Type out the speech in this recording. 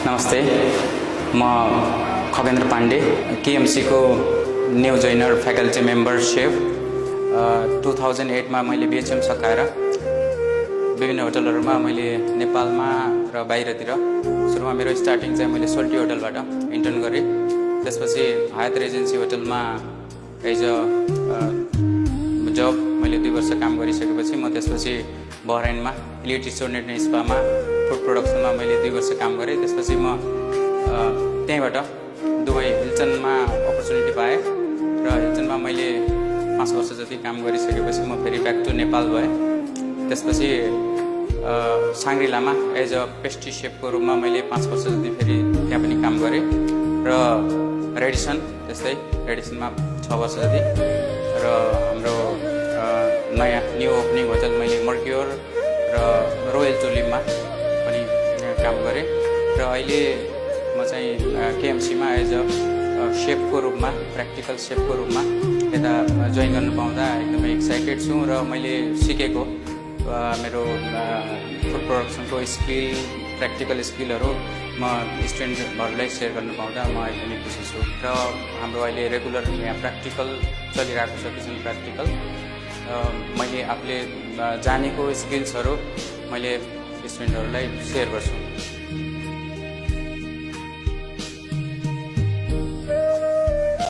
नमस्ते, म खगेन्द्र पाण्डे, केएमसी को न्यू जोइनर फ्याकल्टी मेम्बरसिप 2008 मैले बीएचएम सकाएर विभिन्न होटलहरुमा मैले नेपालमा र बाहिरतिर सुरुमा मेरो स्टार्टिङ चाहिँ मैले सोल्टी होटलबाट इन्टर्न गरेँ। त्यसपछि हायत रेजेन्सी होटलमा एज अ जब मैले 2 वर्ष काम गरिसकेपछि म त्यसपछि बहराइनमा एलिट रिसोर्ट एन्ड स्पामा फुड प्रोडक्सनमा मैले 2 वर्ष काम गरेँ। त्यसपछि म त्यहीँबाट दुबई हिल्टनमा अपर्च्युनिटी पाएँ र हिल्टनमा मैले 5 वर्ष जति काम गरिसकेपछि म फेरि ब्याक टु नेपाल भएँ। त्यसपछि साङ्ग्रिलामा एज अ पेस्ट्री सेफको रूपमा मैले 5 वर्ष जति फेरि त्यहाँ पनि काम गरेँ र रेडिसन त्यस्तै रेडिसनमा 6 वर्ष जति र हाम्रो नयाँ न्यू ओपनिङ होटल मैले मर्क्योर र रोयल टुलिपमा पनि काम गरेँ र अहिले म चाहिँ केएमसीमा एज अ सेफको रूपमा प्र्याक्टिकल सेफको रूपमा यता जोइन गर्नु पाउँदा एकदमै एक्साइटेड छु र मैले सिकेको मेरो फुड प्रोडक्सनको स्किल प्र्याक्टिकल स्किलहरू म स्टुडेन्टहरूलाई सेयर गर्नु पाउँदा म एकदमै खुसी छु र हाम्रो अहिले रेगुलर यहाँ प्र्याक्टिकल चलिरहेको छ किचन प्र्याक्टिकल। मैले आफूले जानेको स्किल्सहरू मैले स्टुडेन्टहरूलाई सेयर गर्छु।